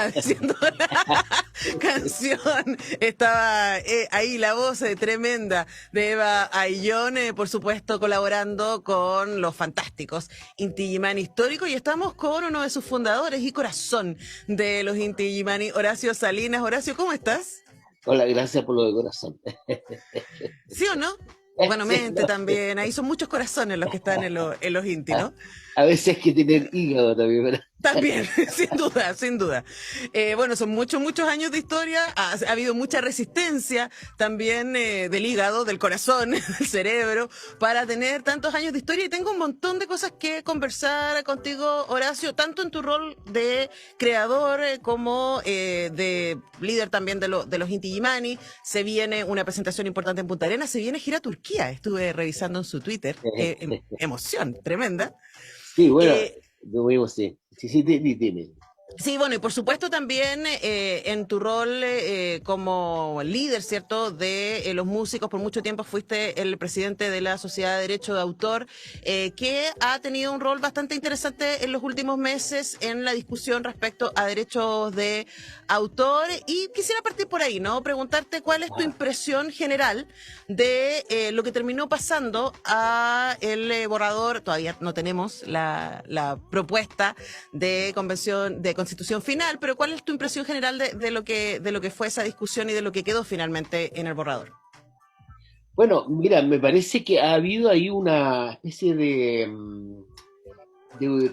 estaba diciendo la canción. Estaba ahí la voz tremenda de Eva Ayllón, por supuesto colaborando con los fantásticos Inti Illimani históricos, y estamos con uno de sus fundadores y corazón de los Inti Illimani, Horacio Salinas. Horacio, ¿cómo estás? Hola, gracias por lo de corazón. ¿Sí o no? Bueno, Sí, mente no, también. Ahí son muchos corazones los que están en los Inti, a, ¿no? a veces hay que tener hígado también, ¿verdad? También, sin duda, sin duda. Bueno, son muchos, muchos años de historia. Ha habido mucha resistencia también del hígado, del corazón, del cerebro, para tener tantos años de historia. Y tengo un montón de cosas que conversar contigo, Horacio, tanto en tu rol de creador como de líder también de los Inti Illimani. Se viene una presentación importante en Punta Arenas, se viene gira a Turquía. Estuve revisando en su Twitter. Emoción tremenda. Sí, bueno, Eh, lo mismo sí. Sí, sí, dime. Sí, bueno, y por supuesto también en tu rol como líder, ¿cierto?, de los músicos, por mucho tiempo fuiste el presidente de la Sociedad de Derecho de Autor, que ha tenido un rol bastante interesante en los últimos meses en la discusión respecto a derechos de autor. Y quisiera partir por ahí, ¿no? Preguntarte cuál es tu Ah, impresión general de lo que terminó pasando a el borrador. Todavía no tenemos la propuesta de convención, de constitución final, pero ¿cuál es tu impresión general de lo que fue esa discusión y de lo que quedó finalmente en el borrador? bueno, mira, me parece que ha habido ahí una especie de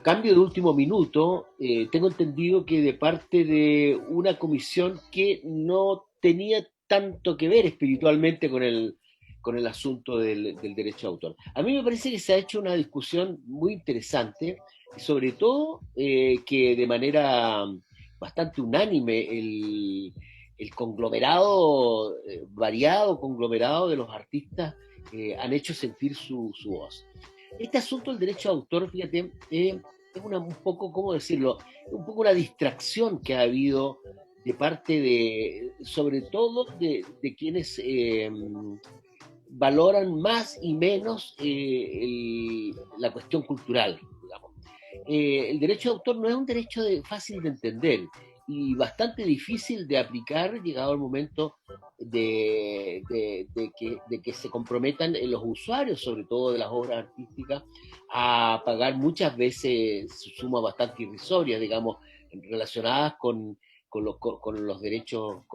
cambio de último minuto. Tengo entendido que de parte de una comisión que no tenía tanto que ver espiritualmente con el asunto del derecho de autor. A mí me parece que se ha hecho una discusión muy interesante, y sobre todo que de manera bastante unánime el conglomerado, variado conglomerado de los artistas han hecho sentir su voz. Este asunto del derecho de autor, fíjate, es un poco, ¿cómo decirlo? Un poco una distracción que ha habido de parte de, sobre todo de quienes valoran más y menos la cuestión cultural, digamos. El derecho de autor no es un derecho fácil de entender y bastante difícil de aplicar llegado el momento de que se comprometan los usuarios, sobre todo de las obras artísticas, a pagar muchas veces sumas bastante irrisorias, digamos, relacionadas con los derechos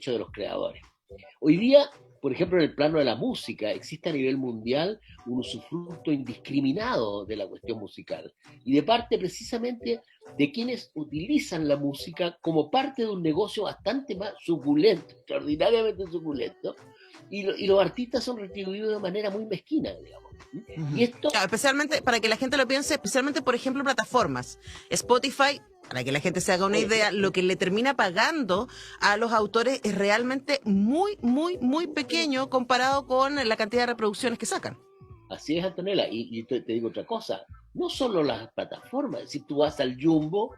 de los creadores. Hoy día, por ejemplo, en el plano de la música, existe a nivel mundial un usufructo indiscriminado de la cuestión musical y de parte precisamente de quienes utilizan la música como parte de un negocio bastante más suculento, extraordinariamente suculento, y los artistas son retribuidos de manera muy mezquina, digamos. Y Ujú. esto, Claro, especialmente para que la gente lo piense, especialmente por ejemplo plataformas. Spotify, para que la gente se haga una por idea, ejemplo, lo que le termina pagando a los autores es realmente muy, muy, muy pequeño comparado con la cantidad de reproducciones que sacan. así es, Antonella, y te digo otra cosa, no solo las plataformas, si tú vas al Jumbo,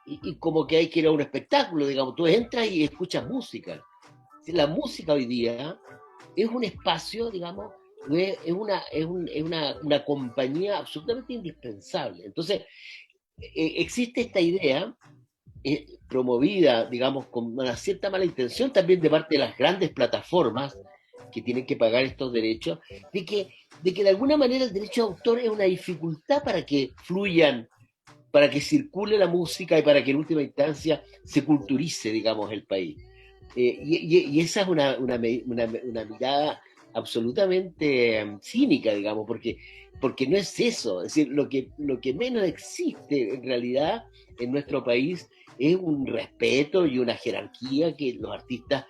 y como que hay que ir a un espectáculo, digamos, tú entras y escuchas música. Si la música hoy día es un espacio, digamos, una compañía absolutamente indispensable. Entonces, existe esta idea promovida, digamos, con una cierta mala intención también de parte de las grandes plataformas que tienen que pagar estos derechos, de que de alguna manera el derecho de autor es una dificultad para que fluyan, para que circule la música y para que en última instancia se culturice, digamos, el país. Y esa es una mirada absolutamente cínica, digamos, porque no es eso. Es decir, lo que menos existe en realidad en nuestro país es un respeto y una jerarquía que los artistas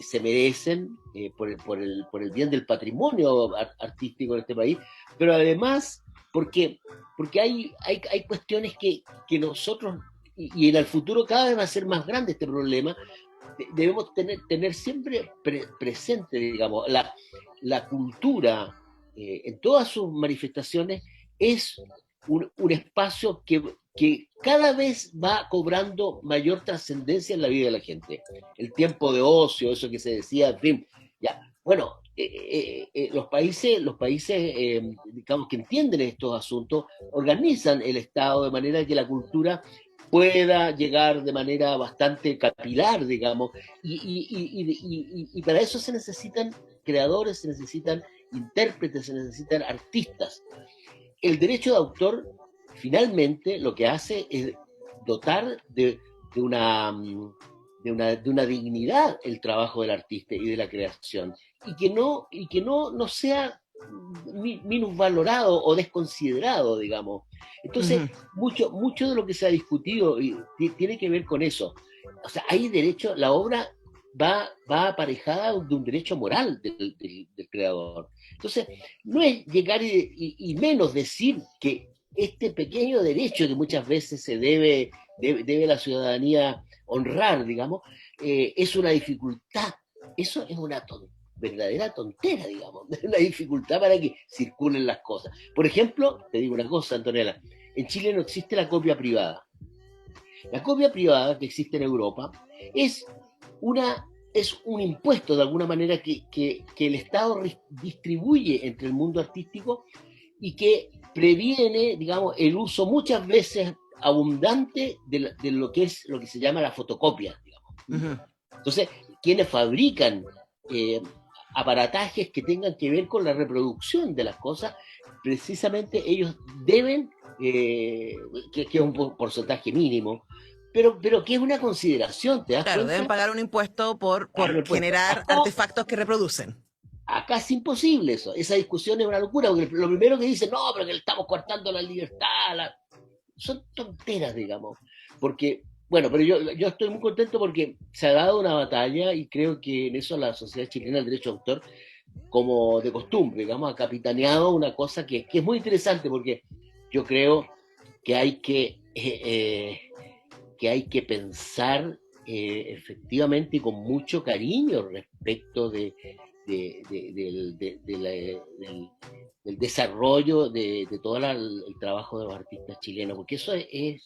se merecen por el bien del patrimonio artístico de este país, pero además porque hay cuestiones que nosotros, y en el futuro cada vez va a ser más grande este problema, debemos tener siempre presente, digamos, la cultura en todas sus manifestaciones es un espacio que cada vez va cobrando mayor trascendencia en la vida de la gente. El tiempo de ocio, eso que se decía, en fin, ya. Bueno, los países digamos, que entienden estos asuntos organizan el Estado de manera que la cultura pueda llegar de manera bastante capilar, digamos, y para eso se necesitan creadores, se necesitan intérpretes, se necesitan artistas. El derecho de autor finalmente lo que hace es dotar de una, de una dignidad el trabajo del artista y de la creación, no sea minusvalorado o desconsiderado, digamos. Entonces, Ujú. mucho de lo que se ha discutido tiene que ver con eso. O sea, hay derecho, la obra va aparejada de un derecho moral del creador. Entonces, no es llegar y menos decir que este pequeño derecho que muchas veces debe la ciudadanía honrar, digamos, es una dificultad. Eso es una verdadera tontera, digamos, una dificultad para que circulen las cosas. Por ejemplo, te digo una cosa, Antonella, en Chile no existe la copia privada. La copia privada que existe en Europa es, es un impuesto de alguna manera que el Estado distribuye entre el mundo artístico y que previene, digamos, el uso muchas veces abundante de lo que es lo que se llama la fotocopia, digamos. Ujú. Entonces, quienes fabrican eh, aparatajes que tengan que ver con la reproducción de las cosas, precisamente ellos deben, que es un porcentaje mínimo, pero que es una consideración, ¿te das Claro, deben cuenta? pagar un impuesto Claro, por pues, generar artefactos que reproducen. acá es imposible eso. Esa discusión es una locura, porque lo primero que dicen, no, pero que le estamos cortando la libertad, son tonteras, digamos. Porque, bueno, pero yo estoy muy contento porque se ha dado una batalla y creo que en eso la Sociedad Chilena del Derecho de Autor, como de costumbre, digamos, ha capitaneado una cosa que es muy interesante porque yo creo que que hay que pensar efectivamente y con mucho cariño respecto del desarrollo de todo el trabajo de los artistas chilenos, porque eso es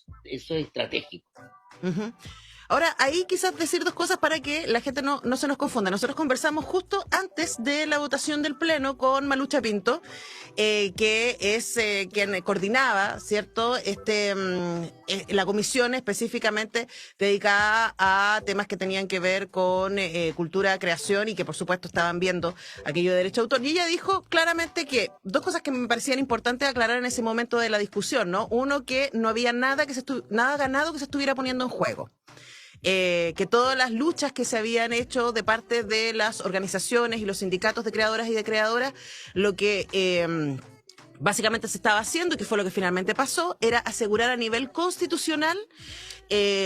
estratégico. Ujú. Ahora, ahí quizás decir dos cosas para que la gente no se nos confunda. Nosotros conversamos justo antes de la votación del Pleno con Malucha Pinto, que es quien coordinaba, ¿cierto? La comisión específicamente dedicada a temas que tenían que ver con cultura, creación y que por supuesto estaban viendo aquello de derecho de autor. Y ella dijo claramente que dos cosas que me parecían importantes aclarar en ese momento de la discusión, ¿no? Uno, que no había nada nada ganado que se estuviera poniendo en juego. Que todas las luchas que se habían hecho de parte de las organizaciones y los sindicatos de creadoras y de creadoras, lo que básicamente se estaba haciendo, y que fue lo que finalmente pasó, era asegurar a nivel constitucional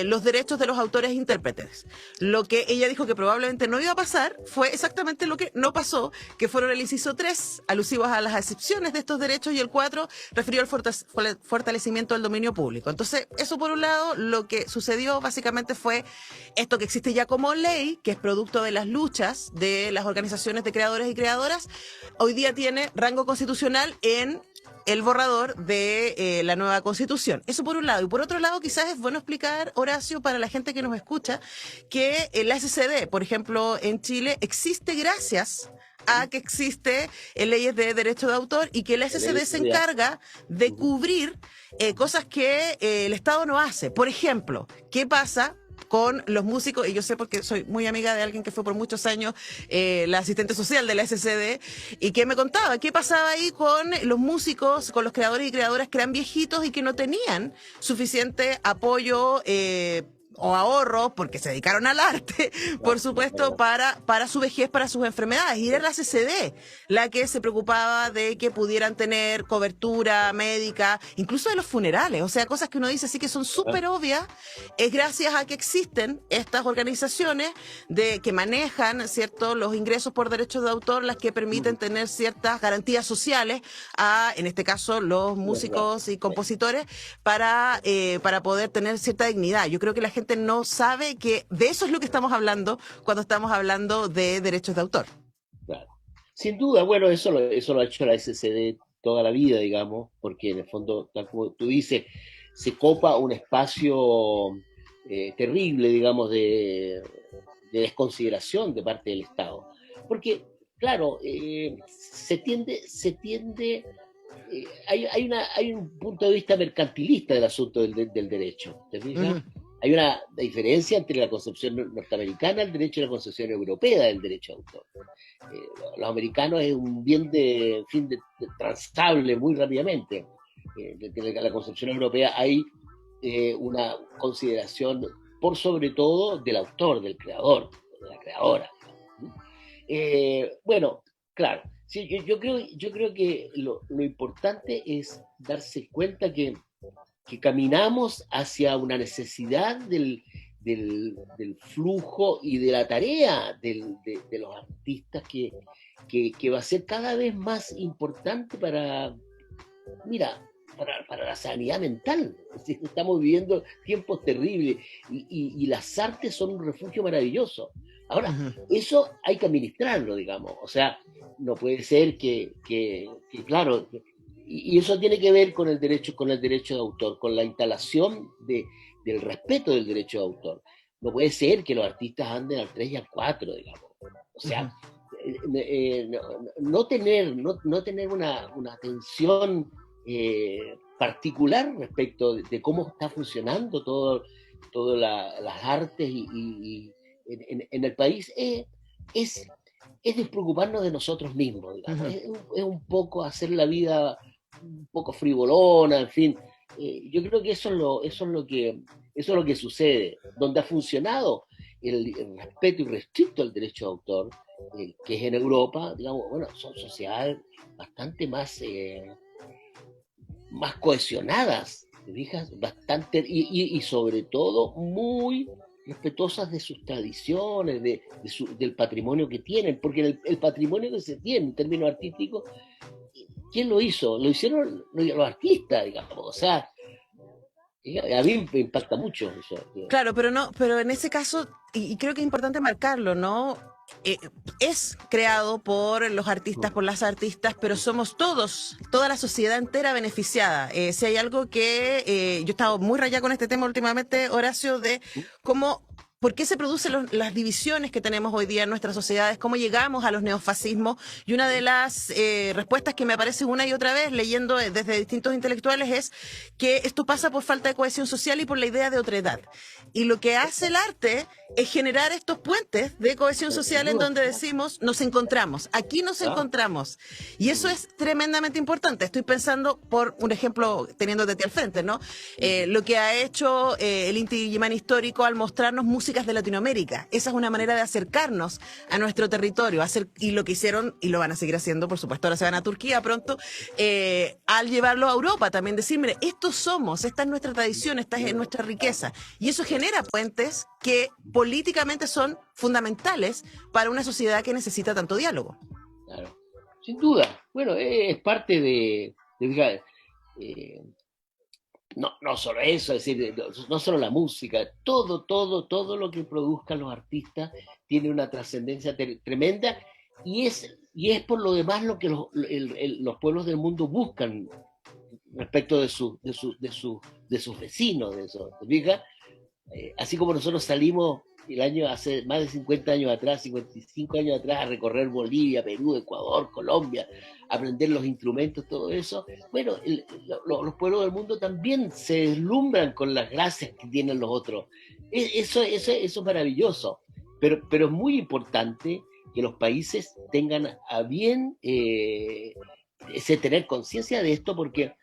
los derechos de los autores e intérpretes. Lo que ella dijo que probablemente no iba a pasar fue exactamente lo que no pasó, que fueron el inciso 3, alusivos a las excepciones de estos derechos, y el 4, referido al fortalecimiento del dominio público. Entonces, eso por un lado, lo que sucedió básicamente fue esto que existe ya como ley, que es producto de las luchas de las organizaciones de creadores y creadoras, hoy día tiene rango constitucional en el borrador de la nueva constitución. Eso por un lado. Y por otro lado, quizás es bueno explicar, Horacio, para la gente que nos escucha, que la SCD, por ejemplo, en Chile, existe gracias a que existe leyes de derecho de autor, y que la SCD se encarga de cubrir cosas que el Estado no hace. Por ejemplo, ¿qué pasa con los músicos? Y yo sé porque soy muy amiga de alguien que fue por muchos años la asistente social de la SCD, y que me contaba qué pasaba ahí con los músicos, con los creadores y creadoras que eran viejitos y que no tenían suficiente apoyo o ahorros, porque se dedicaron al arte, por supuesto, para su vejez, para sus enfermedades. Y era la CCD la que se preocupaba de que pudieran tener cobertura médica, incluso de los funerales. O sea, cosas que uno dice así que son súper obvias, es gracias a que existen estas organizaciones que manejan, ¿cierto?, los ingresos por derechos de autor, las que permiten tener ciertas garantías sociales a, en este caso, los músicos y compositores, para poder tener cierta dignidad. Yo creo que la gente no sabe que de eso es lo que estamos hablando cuando estamos hablando de derechos de autor. Claro. Sin duda, bueno, eso lo ha hecho la SCD toda la vida, digamos, porque en el fondo, tal como tú dices, se copa un espacio terrible, digamos, de desconsideración de parte del Estado. Porque, claro, se tiende hay un punto de vista mercantilista del asunto del derecho, ¿te fijas? Ujú, Hay una diferencia entre la concepción norteamericana del derecho y la concepción europea del derecho de autor. Los americanos es un bien de fin de transable muy rápidamente. De la concepción europea hay una consideración por sobre todo del autor, del creador, de la creadora. Bueno, claro, sí, yo creo que lo importante es darse cuenta que caminamos hacia una necesidad del flujo y de la tarea de los artistas que va a ser cada vez más importante para, mira, para la sanidad mental. Estamos viviendo tiempos terribles y las artes son un refugio maravilloso. Ahora, ujú. eso hay que administrarlo, digamos. O sea, no puede ser que claro, y eso tiene que ver con el derecho de autor, con la instalación del respeto del derecho de autor. No puede ser que los artistas anden al 3 y al 4, digamos. O sea, Ujú. no tener una atención particular respecto de cómo está funcionando todo las artes en el país es, es despreocuparnos de nosotros mismos, digamos. Ujú. Es un poco hacer la vida un poco frivolona, en fin. Yo creo que eso es lo que sucede. Donde ha funcionado el respeto irrestricto al derecho de autor, que es en Europa, digamos, bueno, son sociedades bastante más cohesionadas, ¿te fijas? Bastante, y sobre todo muy respetuosas de sus tradiciones, del patrimonio que tienen, porque el patrimonio que se tiene en términos artísticos, ¿quién lo hizo? Lo hicieron los artistas, digamos, o sea, a mí me impacta mucho eso. Claro, pero no, pero en ese caso, y creo que es importante marcarlo, ¿no? Eh, es creado por los artistas, por las artistas, pero somos todos, toda la sociedad entera beneficiada. Si hay algo que yo he estado muy rayada con este tema últimamente, Horacio, de cómo, por qué se producen las divisiones que tenemos hoy día en nuestras sociedades, cómo llegamos a los neofascismos. Y una de las respuestas que me aparece una y otra vez leyendo desde distintos intelectuales es que esto pasa por falta de cohesión social y por la idea de otredad. Y lo que hace el arte es generar estos puentes de cohesión Sin social en duda, donde decimos, nos encontramos, aquí nos claro. encontramos. Y eso es tremendamente importante. Estoy pensando, por un ejemplo, teniéndote a ti al frente, ¿no? Lo que ha hecho el Inti Illimani Histórico al mostrarnos músicas de Latinoamérica. Esa es una manera de acercarnos a nuestro territorio. Y lo que hicieron, y lo van a seguir haciendo, por supuesto, ahora se van a Turquía pronto, al llevarlo a Europa, también decir, mire, estos somos, esta es nuestra tradición, esta es nuestra riqueza. Y eso genera puentes que políticamente son fundamentales para una sociedad que necesita tanto diálogo. Claro, sin duda. Bueno, es parte fíjate, eh, no solo eso, es decir, no solo la música, todo lo que produzcan los artistas tiene una trascendencia tremenda y es por lo demás lo que los pueblos del mundo buscan respecto de sus vecinos, de eso, ¿te fijas? Así como nosotros salimos hace más de 50 años atrás, 55 años atrás, a recorrer Bolivia, Perú, Ecuador, Colombia, a aprender los instrumentos, todo eso, bueno, los pueblos del mundo también se deslumbran con las gracias que tienen los otros. Eso es maravilloso, pero es muy importante que los países tengan a bien tener conciencia de esto porque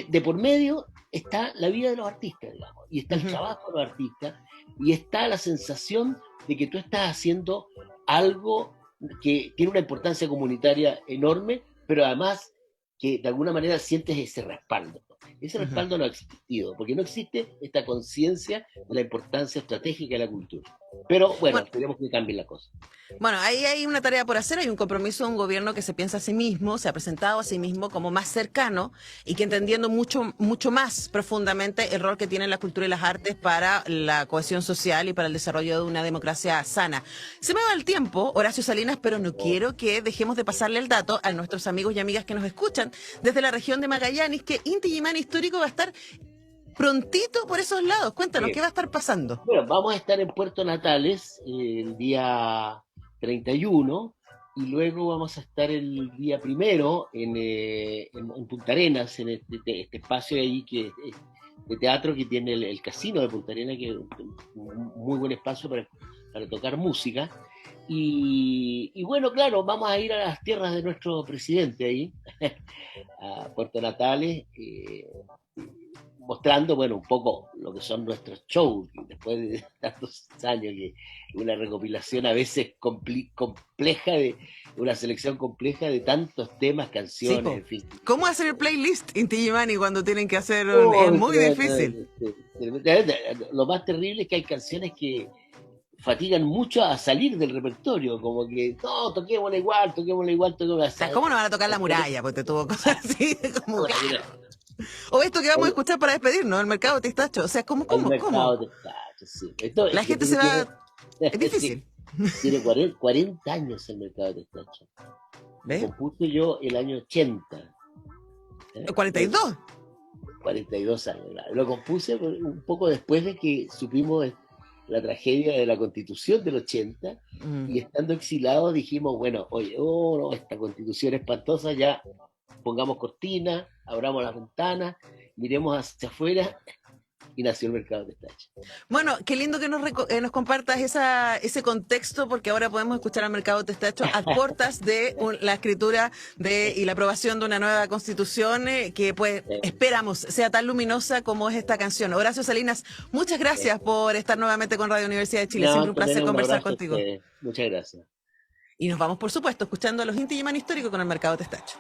de por medio está la vida de los artistas, digamos, y está el Ujú. trabajo de los artistas, y está la sensación de que tú estás haciendo algo que tiene una importancia comunitaria enorme, pero además que de alguna manera sientes ese respaldo. Ese Ujú. respaldo no ha existido, porque no existe esta conciencia de la importancia estratégica de la cultura. Pero bueno, Bueno, esperemos que cambie la cosa. Bueno, ahí hay una tarea por hacer, hay un compromiso de un gobierno que se piensa a sí mismo, se ha presentado a sí mismo como más cercano y que entendiendo mucho más profundamente el rol que tienen la cultura y las artes para la cohesión social y para el desarrollo de una democracia sana. Se me va el tiempo, Horacio Salinas, pero no quiero que dejemos de pasarle el dato a nuestros amigos y amigas que nos escuchan desde la región de Magallanes, que Inti Illimani Histórico va a estar prontito por esos lados. Cuéntanos, ¿qué va a estar pasando? Bueno, vamos a estar en Puerto Natales el día 31. y luego vamos a estar el día primero en Punta Arenas, en este espacio ahí de teatro que tiene el casino de Punta Arenas, que es un muy buen espacio para tocar música. Y bueno, claro, vamos a ir a las tierras de nuestro presidente ahí, a Puerto Natales, mostrando, bueno, un poco lo que son nuestros shows, después de tantos años, que una recopilación a veces compleja, una selección compleja de tantos temas, Sí, canciones, po. en fin. ¿Cómo hacer el playlist Inti Illimani cuando tienen que hacer es Oh, muy difícil? lo más terrible es que hay canciones que fatigan mucho a salir del repertorio, como que, no, toquémosla igual, toquémosla igual, toquémosla O sea, ¿cómo no van a tocar la muralla? Pues te tuvo cosas así, como, o esto que vamos a escuchar para despedirnos, el mercado Tistacho. O sea, ¿cómo, el cómo, cómo? mercado de tacho, sí. Esto La es que gente se va. Es sí, difícil. tiene 40 años el mercado de tacho. Lo ¿Ves? compuse yo el año 80. ¿Eh? 42. 42 años. Claro. Lo compuse un poco después de que supimos la tragedia de la Constitución del 80, y Mm. estando exilados dijimos, bueno, oye, oh, no, esta Constitución espantosa, ya pongamos cortina, abramos las ventanas, miremos hacia afuera, y nació el mercado de Tacho. Bueno, qué lindo que nos compartas ese contexto, porque ahora podemos escuchar al mercado Testacho a puertas de la escritura y la aprobación de una nueva constitución que pues esperamos sea tan luminosa como es esta canción. Horacio Salinas, muchas gracias por estar nuevamente con Radio Universidad de Chile. No, Siempre un placer Antonella, un conversar abrazo a contigo. ustedes. Muchas gracias. Y nos vamos, por supuesto, escuchando a los Inti Illimani históricos con el mercado Testacho.